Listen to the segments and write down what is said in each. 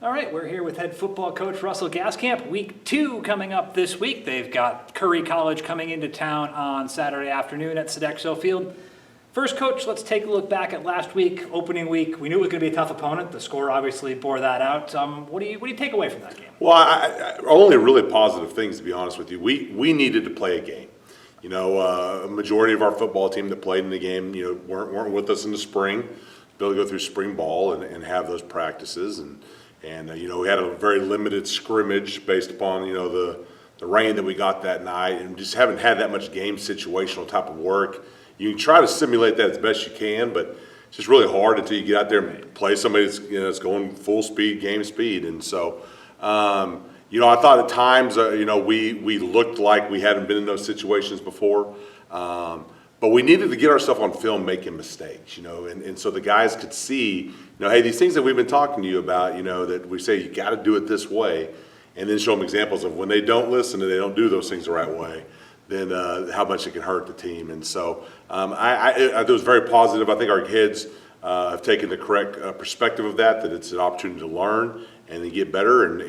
All right, we're here with head football coach Russell Gaskamp. Week 2 coming up this week. They've got Curry College coming into town on Saturday afternoon at Sodexo Field. First, Coach, let's take a look back at last week, opening week. We knew it was going to be a tough opponent. The score obviously bore that out. What do you take away from that game? Well, only really positive things, to be honest with you. We needed to play a game. You know, a majority of our football team that played in the game, weren't with us in the spring. Be able to go through spring ball and have those practices, and we had a very limited scrimmage based upon the rain that we got that night, and just haven't had that much game situational type of work. You can try to simulate that as best you can, but it's just really hard until you get out there and play somebody that's going full speed, game speed. And so, I thought at times, we looked like we hadn't been in those situations before. But we needed to get ourselves on film making mistakes, and so the guys could see, hey, these things that we've been talking to you about, that we say you got to do it this way, and then show them examples of when they don't listen and they don't do those things the right way, then how much it can hurt the team. And so it was very positive. I think our kids have taken the correct perspective of that it's an opportunity to learn and to get better. And,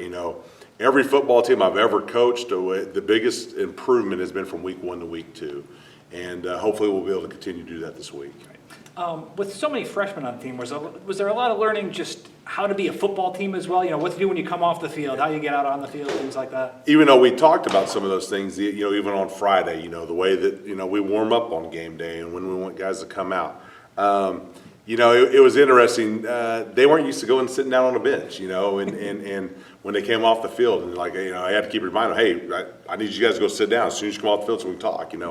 every football team I've ever coached, the biggest improvement has been from week 1 to week 2. And hopefully we'll be able to continue to do that this week. With so many freshmen on the team, was there a lot of learning just how to be a football team as well? What to do when you come off the field, how you get out on the field, things like that? Even though we talked about some of those things, even on Friday, the way that, we warm up on game day and when we want guys to come out. It was interesting. They weren't used to going and sitting down on a bench, and when they came off the field, and I had to keep reminding them, hey, I need you guys to go sit down as soon as you come off the field so we can talk, and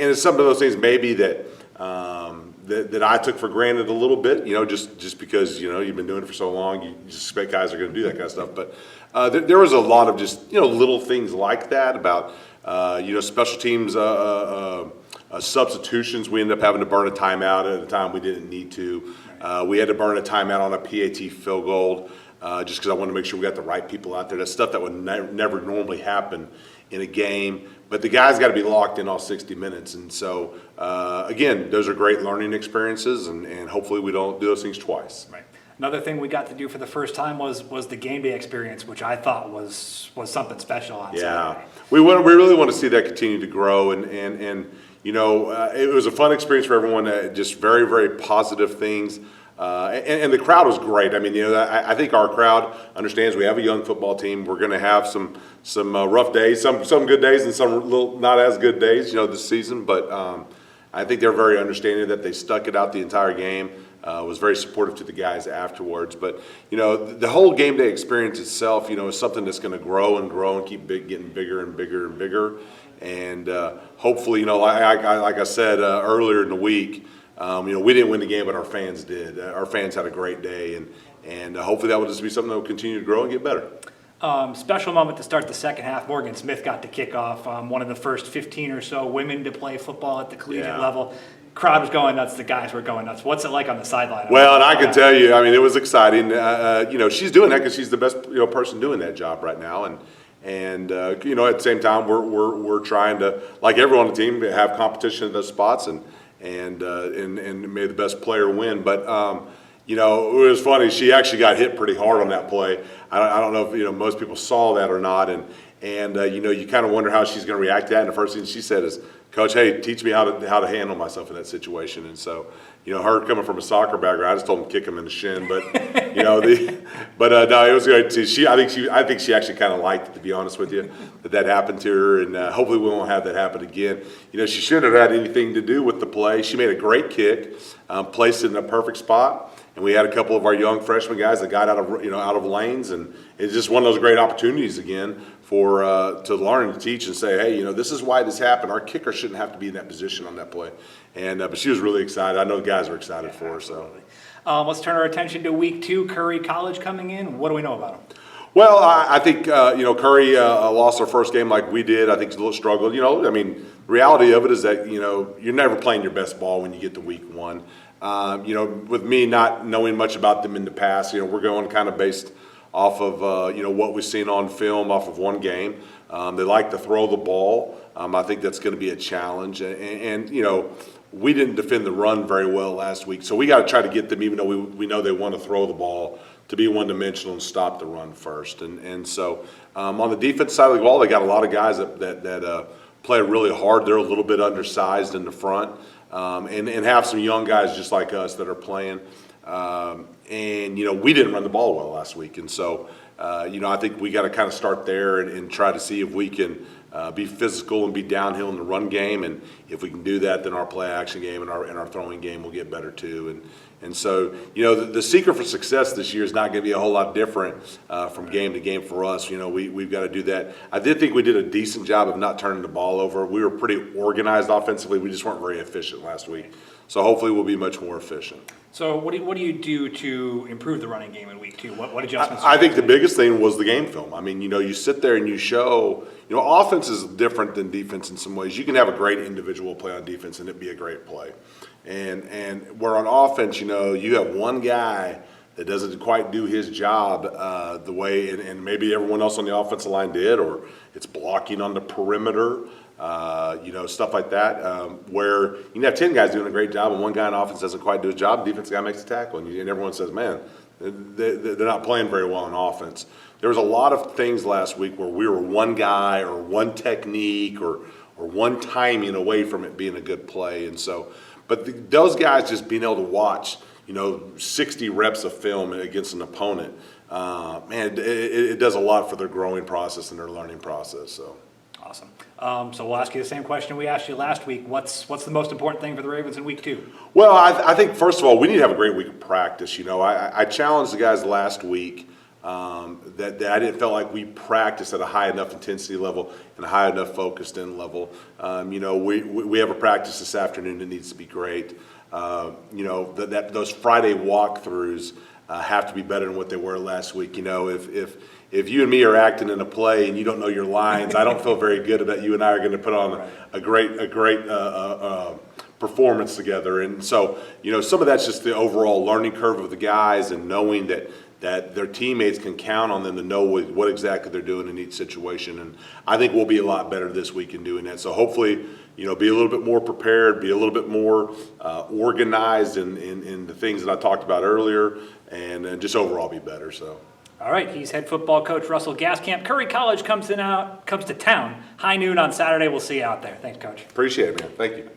it's some of those things maybe that I took for granted a little bit, just because, you've been doing it for so long, you just expect guys are going to do that kind of stuff. But there was a lot of just, little things like that about, special teams substitutions. We ended up having to burn a timeout at a time we didn't need to. We had to burn a timeout on a PAT field goal just because I wanted to make sure we got the right people out there. That's stuff that would never normally happen in a game. But the guys got to be locked in all 60 minutes. And so, again, those are great learning experiences, and hopefully we don't do those things twice. Right. Another thing we got to do for the first time was the Gameday Experience, which I thought was something special on Saturday. We really want to see that continue to grow, and it was a fun experience for everyone. Just very, very positive things. And the crowd was great. I mean, I think our crowd understands we have a young football team. We're going to have some rough days, some good days, and some little not as good days, this season. But I think they're very understanding that they stuck it out the entire game. Was very supportive to the guys afterwards. But the whole game day experience itself, is something that's going to grow and keep getting bigger and bigger and bigger. And hopefully, like I said earlier in the week. We didn't win the game, but our fans did. Our fans had a great day, and hopefully that will just be something that will continue to grow and get better. Special moment to start the second half. Morgan Smith got to kick off one of the first 15 or so women to play football at the collegiate level. Crowd was going nuts. The guys were going nuts. What's it like on the sideline? Well, and I can tell you, it was exciting. She's doing that because she's the best person doing that job right now, and at the same time, we're trying to, like everyone on the team, have competition at those spots and may the best player win. But it was funny. She actually got hit pretty hard on that play. I don't know if most people saw that or not. And you kind of wonder how she's going to react to that. And the first thing she said is, "Coach, hey, teach me how to handle myself in that situation." And so, her coming from a soccer background, I just told him to kick him in the shin. But no, it was great to see. I think she actually kind of liked it, to be honest with you, that happened to her, and hopefully we won't have that happen again. She shouldn't have had anything to do with the play. She made a great kick, placed it in a perfect spot. And we had a couple of our young freshman guys that got out of lanes, and it's just one of those great opportunities again to learn and to teach and say, hey, this is why this happened. Our kicker shouldn't have to be in that position on that play. And but she was really excited. I know the guys were excited for her. So let's turn our attention to week 2. Curry College coming in. What do we know about them? Well, I think Curry lost their first game like we did. I think it's a little struggle. The reality of it is that you're never playing your best ball when you get to week 1. With me not knowing much about them in the past, we're going kind of based off of what we've seen on film off of one game. They like to throw the ball. I think that's going to be a challenge, and we didn't defend the run very well last week, so we got to try to get them, even though we know they want to throw the ball, to be one-dimensional and stop the run first. And so on the defense side of the ball, they got a lot of guys that play really hard. They're a little bit undersized in the front, and have some young guys just like us that are playing. And we didn't run the ball well last week, and so I think we got to kind of start there and try to see if we can be physical and be downhill in the run game. And if we can do that, then our play action game and our throwing game will get better too. And so the secret for success this year is not going to be a whole lot different from game to game for us. We've got to do that. I did think we did a decent job of not turning the ball over. We were pretty organized offensively. We just weren't very efficient last week. So hopefully we'll be much more efficient. So what do you do to improve the running game in week 2? What adjustments? I think the biggest thing was the game film. I mean, you sit there and you show, offense is different than defense in some ways. You can have a great individual play on defense and it be a great play. And where on offense, you have one guy that doesn't quite do his job the way, and maybe everyone else on the offensive line did, or it's blocking on the perimeter. Stuff like that, where you can have 10 guys doing a great job and one guy on offense doesn't quite do his job, the defense guy makes a tackle, and everyone says, man, they're not playing very well on offense. There was a lot of things last week where we were one guy or one technique or one timing away from it being a good play. And so, but those guys just being able to watch, 60 reps of film against an opponent, man, it does a lot for their growing process and their learning process, so. Awesome. So we'll ask you the same question we asked you last week. What's the most important thing for the Ravens in week 2? Well, I think, first of all, we need to have a great week of practice. I challenged the guys last week that I didn't feel like we practiced at a high enough intensity level and a high enough focused in level. We have a practice this afternoon that needs to be great. Those Friday walkthroughs have to be better than what they were last week. If you and me are acting in a play and you don't know your lines, I don't feel very good about you and I are going to put on a great performance together. And so, some of that's just the overall learning curve of the guys and knowing that their teammates can count on them to know what exactly they're doing in each situation. And I think we'll be a lot better this week in doing that. So hopefully, be a little bit more prepared, be a little bit more organized in the things that I talked about earlier, and just overall be better. So. All right, he's head football coach Russell Gaskamp. Curry College comes to town, high noon on Saturday. We'll see you out there. Thanks, Coach. Appreciate it, man. Thank you.